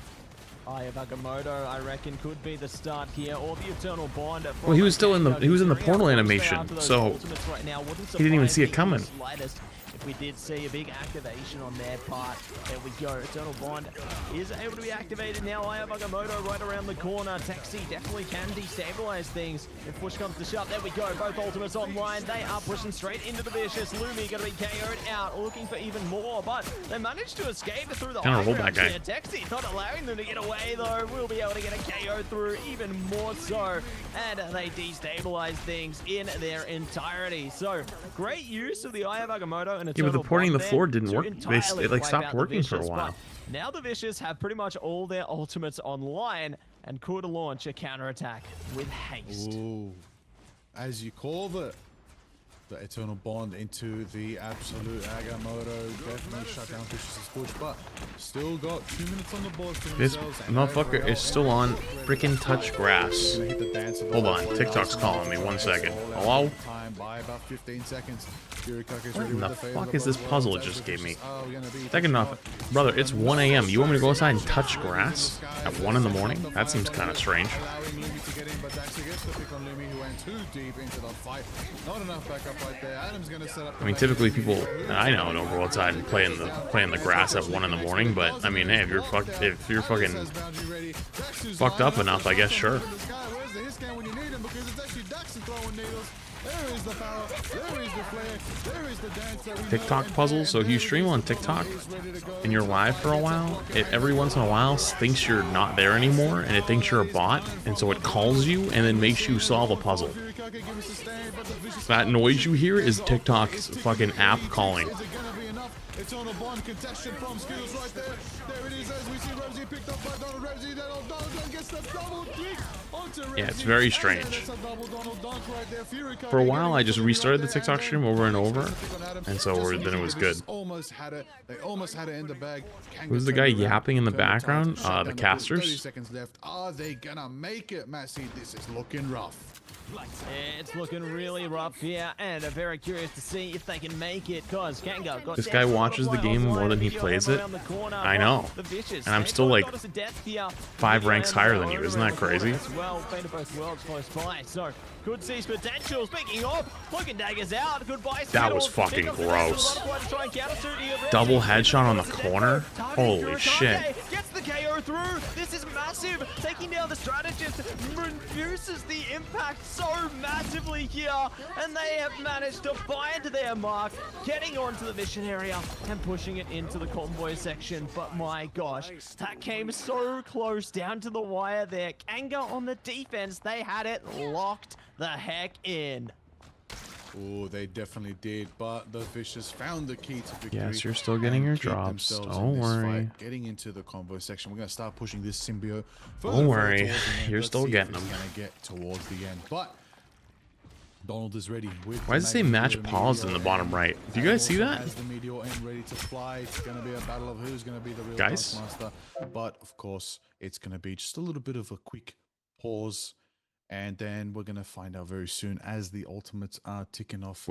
Aya Bagamoto, I reckon, could be the start here, or the Eternal Bond. Well, he was still in the portal animation, so he didn't even see it coming. if we did see a big activation on their part. There we go. Eternal Bond is able to be activated now. Ayabagamoto right around the corner. Texi definitely can destabilize things if push comes to shove. There we go. Both ultimates online. They are pushing straight into the Vicious. Lumi going to be KO'd out, looking for even more, but they managed to escape through the high ground here. Texi not allowing them to get away, though. We'll be able to get a KO through even more so, and they destabilize things in their entirety. So great use of the Eye of Agamotto and but the porting the floor didn't work. It like stopped working for a while. Now the Vicious have pretty much all their ultimates online and could launch a counterattack with haste. Ooh. As you call the Eternal Bond into the absolute Agamotto, definitely shut down Vicious's push, but still got 2 minutes on the board for This themselves. motherfucker is still on freaking touch grass. Hold on, TikTok's calling me. 1 second. Hello? By about 15 seconds. What in the fuck is this puzzle it just gave me? Second off, brother, it's 1 a.m. You want me to go outside and touch grass at 1 in the morning? That seems kind of strange. I mean, typically people I know don't go outside and play in the grass at 1 in the morning, but I mean, hey, if you're fucking fucked up enough, I guess sure. TikTok puzzles. So if you stream on TikTok and you're live for a while, it every once in a while thinks you're not there anymore, and it thinks you're a bot, and so it calls you and then makes you solve a puzzle. That noise you hear is TikTok's fucking app calling. Eternal Bond contested from skills right there. There it is as we see Ramsey picked up by Donald Ramsey. Then Donald gets the double kick onto Ramsey. Yeah, it's very strange. For a while, I just restarted the TikTok stream over and over, and so then it was good. They almost had it in the bag. Who's the guy yapping in the background? The casters. 30 seconds left. Are they gonna make it, Massey? This is looking rough. It's looking really rough here, and I'm very curious to see if they can make it, because Kanga got this guy watches the game more than he plays it. I know. And I'm still like 5 ranks higher than you. Isn't that crazy? So could see potential. Speaking of, looking daggers out. Goodbye. That was fucking gross. Double headshot on the corner. Holy shit. Gets the KO through. This is massive. Taking down the strategist reduces the impact so massively here, and they have managed to find their mark, getting onto the mission area and pushing it into the convoy section. But my gosh, that came so close down to the wire there. Kanga on the defense, they had it locked the heck in. Oh, they definitely did, but the Vicious found the key to victory. Yes, you're still getting your drops. Don't worry. Getting into the convoy section, we're going to start pushing this symbiote. Don't worry, you're still getting them. Going to get towards the end, but Donald is ready. Why does it say match paused in the bottom right? Do you guys see that? As the meteor end ready to fly, it's going to be a battle of who's going to be the real guys master. But of course, it's going to be just a little bit of a quick pause. And then we're going to find out very soon as the ultimates are ticking off.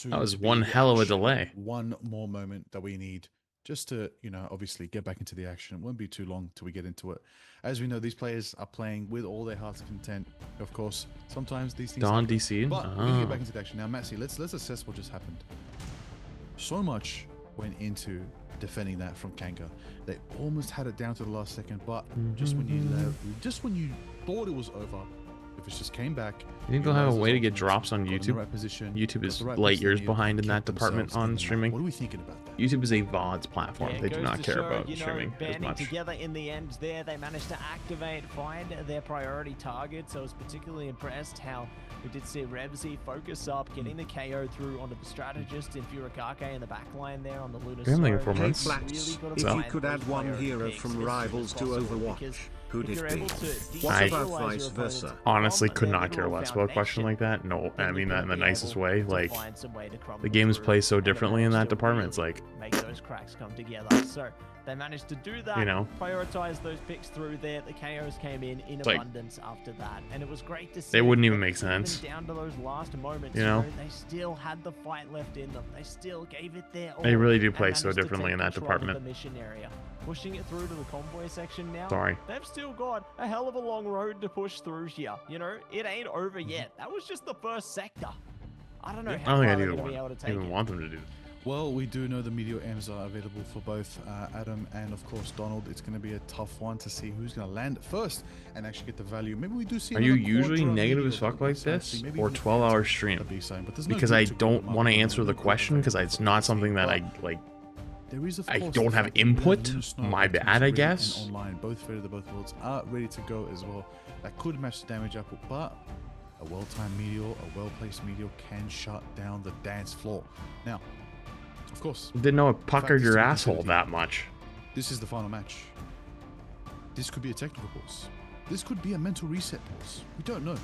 That was one hell of a delay. One more moment that we need just to, you know, obviously get back into the action. It won't be too long till we get into it. As we know, these players are playing with all their heart's content. Of course, sometimes these things Dawn happen, DC. but we can get back into the action. Now, Matsy, let's assess what just happened. So much went into defending that from Kanga. They almost had it down to the last second, but just when you thought it was over, if it just came back. You think they'll have a way to get drops on YouTube? Right position, YouTube is light years behind in that department on streaming. What are we thinking about that? YouTube is a VODs platform. Yeah, they do not care about streaming as banding much. Together in the end there, they managed to find their priority targets. I was particularly impressed how we did see Revsy focus up, getting the KO through onto the strategist in Furakake in the back line there on the Lunar Family Sword. Flats, if you could add one hero from Rivals to Overwatch, who'd it be? What about vice versa? Honestly could not care less about a question like that. No, I mean that in the nicest way. Like, the games play so differently in that department. It's like, make those cracks come together. So they managed to do that, you know, prioritize those picks through there. The KOs came in abundance after that, and it was great to see. They wouldn't even make sense. Down to those last moments, you know, they still had the fight left in them. They still gave it their all. They really do play so differently in that department. The mission area, pushing it through to the convoy section now. Sorry. They've still got a hell of a long road to push through here. You know, it ain't over yet. That was just the first sector. I don't know how I far don't they're think going to be able to take I even it. want them to do that. Well, we do know the Meteor M's are available for both Adam and, of course, Donald. It's going to be a tough one to see who's going to land first and actually get the value. Maybe we do see. Are you another usually quadra negative Meteor, as fuck but like let's this, see. Maybe or even 12-hour Phantom stream? would be saying, but there's no Because need I to go don't them up. want to We answer the could question, because it's not something that I like. There is, of I course, don't the have fact that we input. Lunar Snow, My Optimus bad, I Ring, guess. and Online, both Fate of the Both Worlds are ready to go as well. That could match the damage up, but a well-timed Meteor, a well-placed Meteor can shut down the dance floor. Now, of course, Didn't know it puckered your to be asshole considered that much. this is the final match. This could be a technical pause. This could be a mental reset pause. We don't know.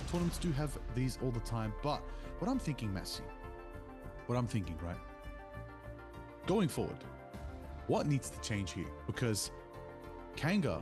Tournaments do have these all the time, but what I'm thinking, Messi, what I'm thinking, right? Going forward, what needs to change here? Because Kanga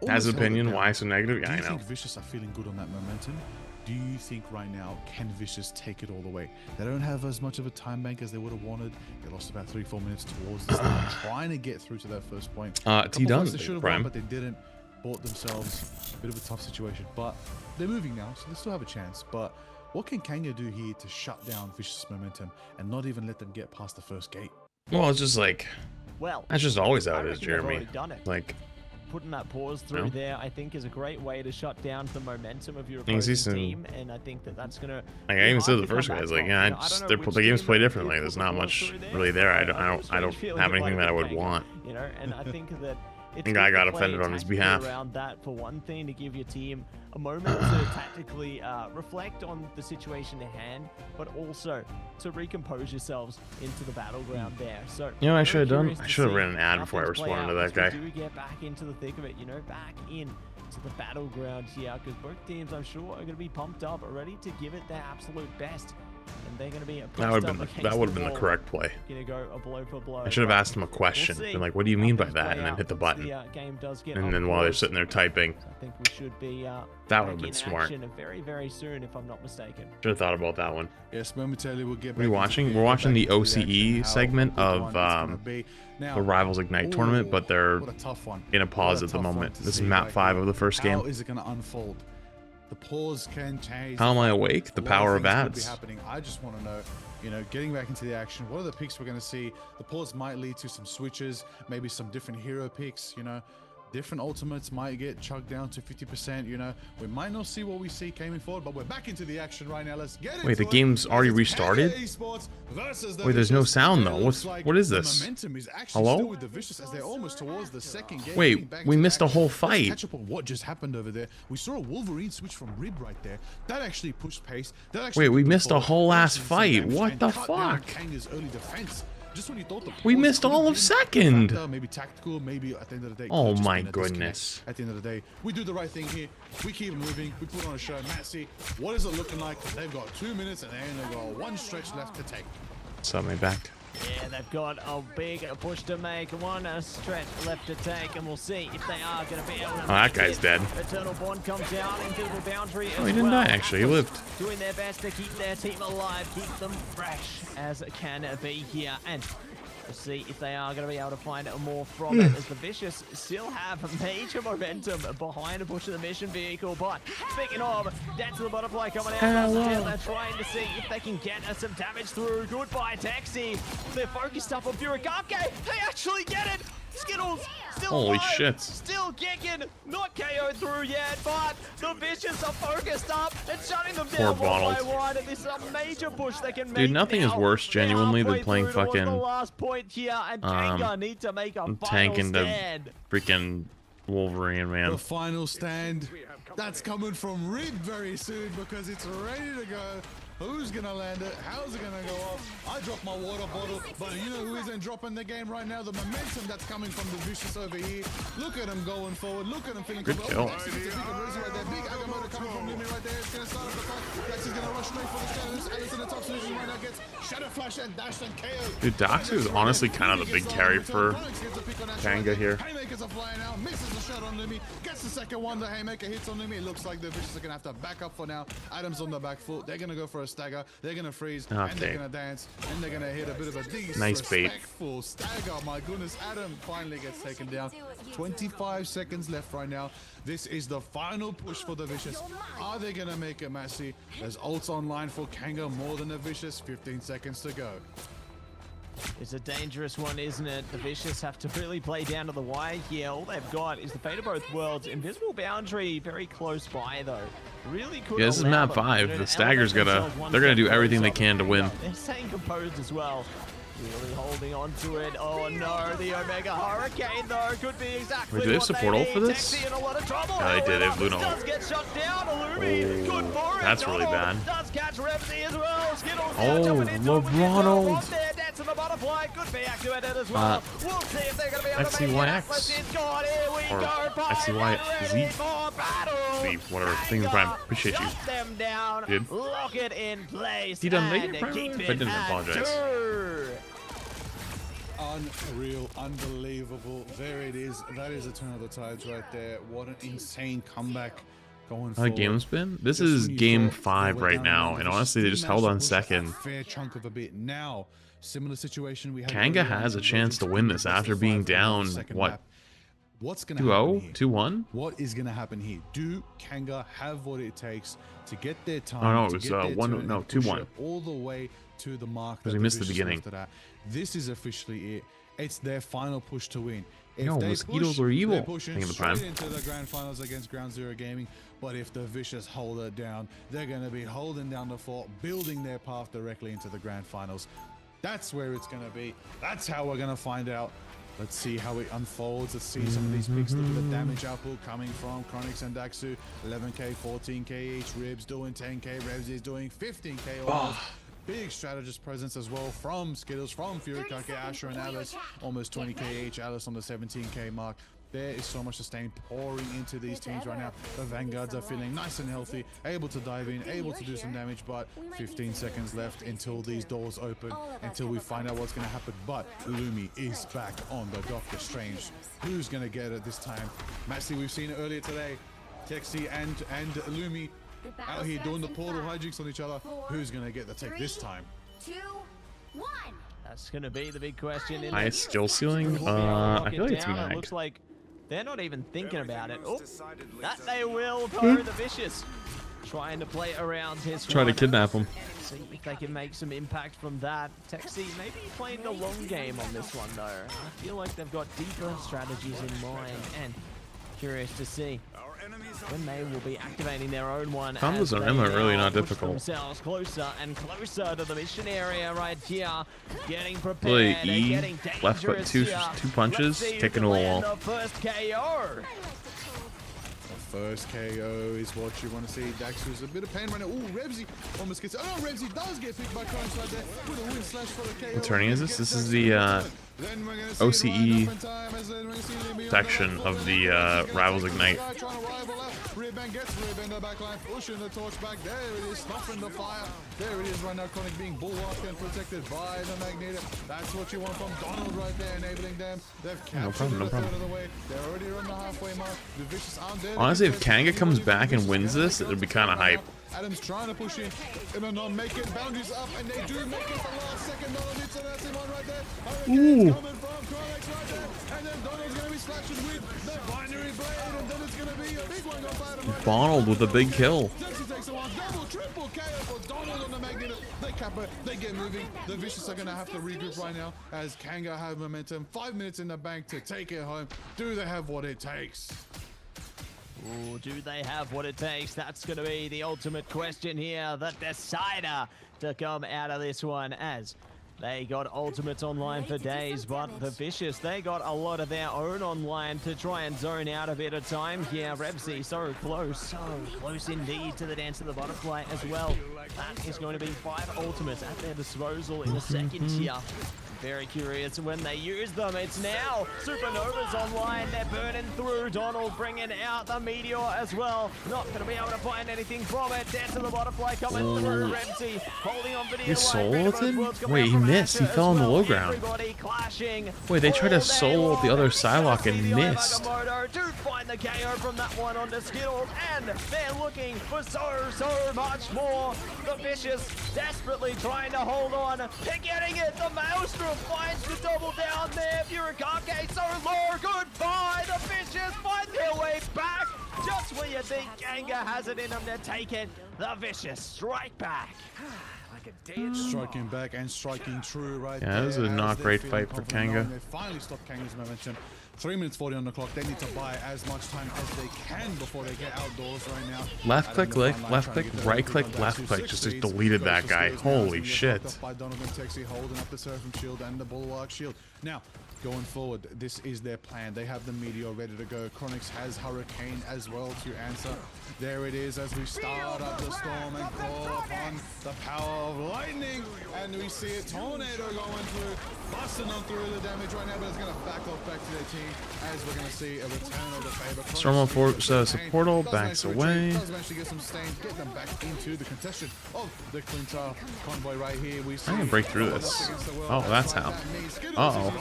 Has almost held it opinion, down. why so negative? Do Yeah, you I know. think Vicious are feeling good on that momentum? Do you think right now, can Vicious take it all the way? They don't have as much of a time bank as they would have wanted. They lost about 3-4 minutes towards this. They're trying to get through to that first point. T Couple done, fights they should have won, Prime. but they didn't. Bought themselves a bit of a tough situation. But they're moving now, so they still have a chance. But what can Kanga do here to shut down Vicious momentum and not even let them get past the first gate? Well, it's just like, Well, that's just always how I it is, reckon they've Jeremy. already done it. Like, Putting that pause through No. there, I think, is a great way to shut down the momentum of your can see opposing some- team, and I think that that's gonna. like be I even hard said to the come first back guys, like, from. yeah, You know, I don't know the games which play team differently. did There's put not the much pause through there. really there. I I've don't been feeling have it might anything that I be would Kanga, want. You know, and I think that it's think good I got to play offended on his tactically behalf. around that for one thing, to give your team a moment to tactically reflect on the situation at hand, but also to recompose yourselves into the battleground there. So You know what I very should have done? curious I to should have see ran an ad how before I things play responded to out that as guy. we do get back into the thick of it, you know, back in to the battleground here, because both teams, I'm sure, are going to be pumped up, ready to give it their absolute best, and they're going to be That would have been the correct play. Going to go a blow for blow. I should have but asked him a question. see Been like, what do you how mean by things that? play And then out hit the once button. game does get And then while they're unpaused. sitting there typing, So I think we should be That back would've been in smart. action very, very soon, if I'm not mistaken. should have thought about that one. Yes, momentarily we'll get Are we back watching? into We're watching the get back into OCE action, how segment good of, one it's gonna be. Now, The Rivals Ignite tournament, but they're what a tough one. in a pause What at the tough one moment. to This is see map right 5 here. of the first How game. is it going to unfold? The pause can change. How am I awake? The A lot power of things could be ads. happening. I just want to know, you know, getting back into the action. What are the picks we're going to see? The pause might lead to some switches, maybe some different hero picks. You know, different ultimates might get chugged down to 50%. You know, we might not see what we see coming forward, but we're back into the action right now. Let's get into Wait, the it. game's already It's restarted? Kanga Esports versus the Wait, there's no Vicious, sound, and it though. looks What is the this? momentum is actually Hello? still with the Vicious as they're almost towards the second game. Wait, getting back we to missed a action. whole Let's fight. catch up on what just happened over there. We saw a Wolverine switch from Rib right there. That actually pushed pace. That actually Wait, we put them missed a forward. whole That ass actually fight. did some damage What and the cut down fuck? Kanga's early defense. Just when you thought the We pause missed could all have of been a second. factor, maybe tactical, maybe at the end of the day. it Oh could have just my been a disconnect. goodness. At the end of the day, we do the right thing here. We keep moving. We put on a show. Matsi, what is it looking like? They've got 2 minutes and they've got one stretch left to take. Sub me back. Yeah, they've got a big push to make, one stretch left to take, and we'll see if they are going to be able to. Oh, that make guy's it. dead. Eternal Bond comes down into the boundary. Oh, as he didn't well. die, actually. He lived. Doing their best to keep their team alive, keep them fresh as can be here, and we'll see if they are going to be able to find more from it, as the Vicious still have major momentum behind a push of the mission vehicle. But speaking of, Dance of the Butterfly coming out, they're trying to see if they can get some damage through. Goodbye, Taxi. They're focused up on Furikake. They actually get it. Skittles still Holy alive, shit. still kicking, not KO'd through yet, but the Vicious are focused up and shutting them down Poor one by Bonald. one, and this is a major push they can make. Dude, nothing is now. worse They're genuinely than halfway playing through towards the fucking, last point here, and Kanga need to make a final tanking the stand. freaking Wolverine, man. The final stand. That's coming from Rib very soon because it's ready to go. Who's gonna land it? How's it gonna go off? I dropped my water bottle, but you know who isn't dropping the game right now? The momentum that's coming from the Vicious over here. Look at him going forward. Look at him feeling Good comfortable. kill. Oh, Dexter gets a big Rosie right there. Big Agamotto coming from Lumi right there. It's gonna start up the fight. Dex is gonna rush straight for the shadows. Alice in the top position right now gets Shadow Flash and Dash and KO. Dude, Doxu is honestly kind of the big carry for Kanga here. Haymakers are flying out, misses the shot on Lumi, gets the second one, the Haymaker hits on Lumi. It looks like the Vicious are gonna have to back up for now. Adam's on the back foot, they're gonna go for a stagger, they're gonna freeze, and they're Okay. gonna dance, and they're gonna hit a bit of a Nice bait. disrespectful stagger. My goodness, Adam finally gets taken down. 25 seconds left right now. This is the final push for the Vicious. Are they gonna make it, Massey? There's ults online for Kanga more than the Vicious, 15 seconds to go. It's a dangerous one, isn't it? The Vicious have to really play down to the wire here. All they've got is the fate of both worlds. Invisible boundary very close by, though. Really could. Yeah, this is map 5. The Stagger's they're gonna do everything they can to win. They're staying composed as well. Really holding on to it. Oh no, the Omega Hurricane though could be exactly. Wait, do they have what support they ult for need. this? Texi in a lot of trouble. Yeah, they did. They have Luna Does ult. get shut down. Illumi, good for it. That's really Donald bad. Does catch Revsy as well. Skittles Oh, jumping into it with the Lebronald. from there. Dancing the butterfly could be activated as well. We'll see if they're going to be able to make it. XCYX. Atlas is gone. Here we Or go. XCYZ. Ready for battle. Z, whatever. Things Prime. Appreciate you. Shut them down. Dude. Lock it in place. He done and made it, Prime? keep I it didn't at apologize. 2. Unreal, unbelievable. There it is. That is a turn of the tides right there. What an insane comeback going forward. Game spin? This Just is when you game thought 5 they were right down now, one, and they honestly, they still just held managed on to push second. a fair chunk of a bit. Now, similar situation we had. Kanga earlier has a on, chance to win this after being down, what, What's going to happen 2-0? here? 2-1? What is going to happen here? Do Kanga have what it takes to get their time? Oh, no, it to was, get their 1 turn no, and push 2-1. it all the way to the mark? Because that we missed the Vicious beginning. left it at? This is officially it. It's their final push to win. If Yo, they mosquitoes push, are evil. they're pushing Thinking the straight Prime. into the grand finals against Ground Zero Gaming. But if the Vicious hold it down, they're going to be holding down the fort, building their path directly into the grand finals. That's where it's going to be. That's how we're going to find out. Let's see how it unfolds. Let's see some of these picks. Look at the damage output coming from Chronix and Daxu. 11k, 14k each. Ribs doing 10k. Revs is doing 15k. Almost. Big strategist presence as well from Skittles, from Furikake, Asher, and Alice. Almost 20k each. Alice on the 17k mark. There is so much sustain pouring into these teams right now. The Vanguards are feeling nice and healthy, able to dive in, able to do some damage, but 15 seconds left until these doors open, until we find out what's going to happen. But Lumi is back on the Doctor Strange. Who's going to get it this time? Massey, we've seen it earlier today. Texi and Lumi out here doing the portal hijinks on each other. Who's going to get the take this time? 2, 1. That's going to be the big question. In Highest the skill ceiling? Lock I feel like it it's down. It Mag. looks like they're not even thinking about it. Oh, that they will, though. The Vicious trying to play around his Try to one. kidnap him. See if they can make some impact from that. Texi maybe playing the long game on this one, though. I feel like they've got deeper strategies in mind, and curious to see when they will be activating their own one. Combos as on they him are really now not push difficult. Themselves closer and closer to the mission area right here. Getting prepared. Really, and E, getting left foot, dangerous two here. punches, Let's see kick who into a can land wall. the first KO. The first KO is what you want to see. Daxu's a bit of pain right now. Ooh, Revsy almost gets. Oh, Revsy does get picked by Crunch right there with a win slash for the KO. What turning is this? This is the OCE section of the Rivals Ignite. Ribben gets Ribben in the backline, pushing the torch back. There it is, stopping the fire. There it is right now, Chronic being bulwarked and protected by the Magneto. That's what you want from Donald right there, enabling them. They've captured no the problem. third of the way. They're already on the halfway mark. The Vicious aren't there. Honestly, if Kanga comes back and wins this, it would be kind of hype. Adam's trying to push in, gonna not make it. Boundaries up, and they do make it the last second. Donald hits, and that's him on right there. Hurricane's coming from Chronix right there, and then Donald's gonna be slashing with the binary blade, and then it's gonna be a big one. Bonald with a big kill. Texi takes a one, double, triple KO for Donald on the Magneto. They cap it, they get moving. The Vicious are gonna have to regroup right now as Kanga have momentum. 5 minutes in the bank to take it home. Do they have what it takes? Ooh, do they have what it takes? That's going to be the ultimate question here, the decider to come out of this one, as they got ultimates online for days, but the Vicious, they got a lot of their own online to try and zone out a bit of time here. Revsy, so close indeed to the Dance of the Butterfly as well. That is going to be 5 ultimates at their disposal in a second here. Very curious when they use them. It's now. Supernova's online. They're burning through. Donald bringing out the Meteor as well. Not going to be able to find anything from it. Dance of the Butterfly coming through. Revsy holding on for the His soul ulted? Wait, he missed. He fell on the low ground. Everybody clashing. Wait, they tried to all day soul ult the long. other Psylocke and Meteor missed. Nagamoto do find the KO from that one onto Skittles, and they're looking for so much more. The Vicious desperately trying to hold on. They're getting it. The Maelstrom finds the double down there. Furikake so low. Goodbye. The Vicious find their way back. Just when you think Kanga has it in them to take it, the Vicious strike back. Like Striking back and striking true right Yeah, there. that was a as not they're great feeling fight for confident, Kanga. knowing They finally stopped Kanga's momentum. 3 minutes 40 on the clock. They need to buy as much time as they can before they get outdoors right now. Left click, Adam in the front line left trying click, to get the right hook click, on left Daxu. click. 6 Just speeds. deleted that Goes for guy. skills now as Holy he gets shit. locked up by Donovan Texie, holding up the Seraphin shield and the Bulwark shield. Now, going forward, this is their plan. They have the Meteor ready to go. Chronix has Hurricane as well to answer. There it is as we start up the storm and call upon the power of lightning. And we see a tornado going through, busting on through the damage right now, but it's going to back off back to their team as we're going to see a return of the favor. Storm on supportal, backs away. Does manage to get some stains, get them back into the contestation of the Clintar convoy right here. We see I can break through this. Oh, that's how. Uh-oh.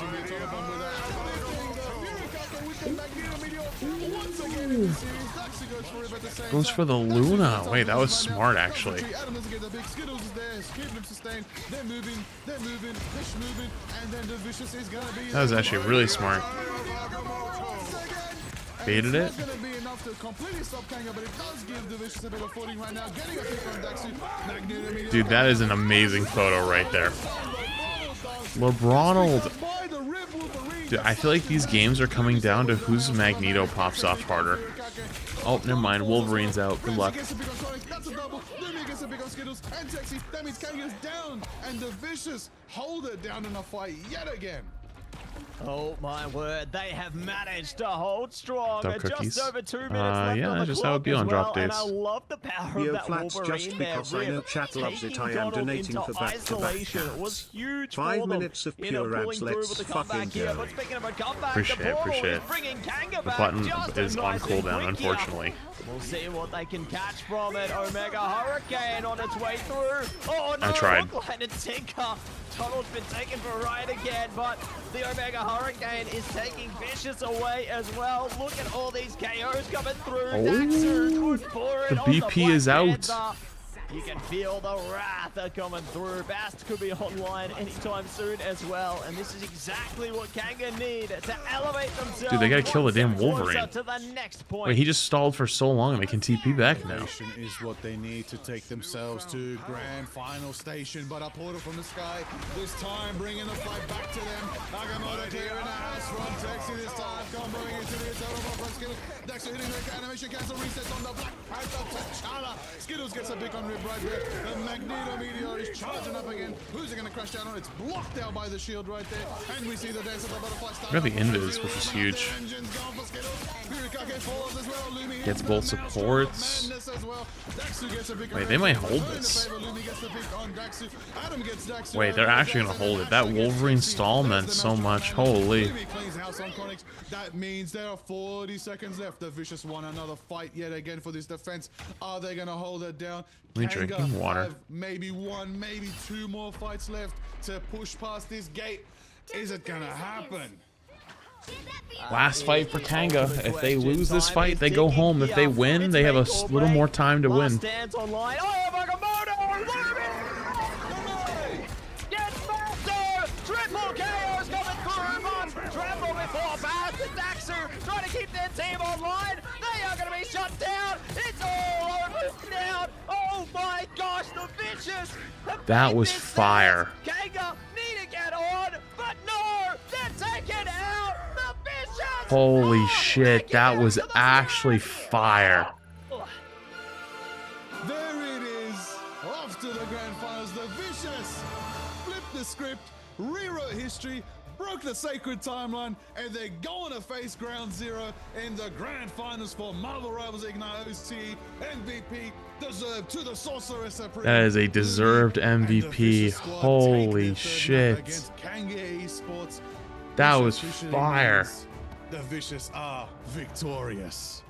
Goes for the Luna. Wait, that was smart, actually. That was actually really smart. Baited it. Dude, that is an amazing photo right there. Lebronald. Dude, I feel like these games are coming down to whose Magneto pops off harder. Oh, never mind. Wolverine's out. Good luck. That means Kanga's down, and the Vicious hold it down in a fight yet again. Oh my word, they have managed to hold strong. Dog cookies. Just over 2 minutes left yeah, on the that's just how it clock be on as drop well, and days. I love the power Yo, of that Flats, Wolverine just there. because I know chat loves it, I am Donald donating into for back-to-back isolation. It was chats. huge 5 for them. minutes of You know, pure pulling abs, through let's with the comeback fucking here. go. But speaking of a comeback, Appreciate the it, portal appreciate is it. bringing Kanga The back button just is as on nice and cooldown, quick unfortunately. here. We'll see what they can catch from it. Omega Hurricane on its way through. Oh no, I tried. Hookline and Tinker. Donald's been taken for a ride again, but the Omega Hurricane is taking Vicious away as well. Look at all these KOs coming through. Daxu, good for it. The on BP Black is out. Panther. You can feel the wrath coming through. Bast could be online anytime soon as well. And this is exactly what Kanga need to elevate themselves. Dude, they gotta kill the damn one step closer Wolverine. to the next point. Wait, he just stalled for so long and they can TP back now. Elevation is what they need to take themselves to grand final station, but a portal from the sky this time bringing the fight back to them. Agamotto clearing the house from Texie this time, comboing into the eternal from Skittles. Daxu hitting the animation cancel resets on the Black Panther T'Challa. Skittles gets a big on rib right there. The Magneto Meteor is charging up again. Who's it going to crash down on? It's blocked out by the shield right there. And we see the dance of the butterfly start. Got the invis, which is huge. Gets both supports. Wait, they might hold this. Wait, they're actually gonna hold it. That Wolverine stall meant so much. Holy. That means there are 40 seconds left. The Vicious won another fight yet again for this defense. Are they gonna hold it down? Me Kanga drinking water. have maybe one, maybe two more fights left to push past this gate. Is it gonna happen? Last fight for Kanga. If they lose this fight, they go home. If they win, they have a little more time to win. Stands online. Oh, Agamotto! Gets faster! Triple KO's coming through, but Tremble before Bast and Daxu trying to keep their team online. They are going to be shut down. It's all over now. Oh my gosh, the Vicious. That was fire. Kanga need to get on, but no, they're taken out. The Vicious. Holy shit, that was actually fire. There it is. Off to the grand finals. The Vicious flipped the script, rewrote history, broke the sacred timeline, and they're going to face Ground Zero in the grand finals for Marvel Rivals Ignite OC MVP, deserved to the Sorcerer Supreme. That is a deserved And the MVP. Vicious squad Holy take their third shit. match against Kanga Esports. That This was officially fire. means The Vicious are victorious.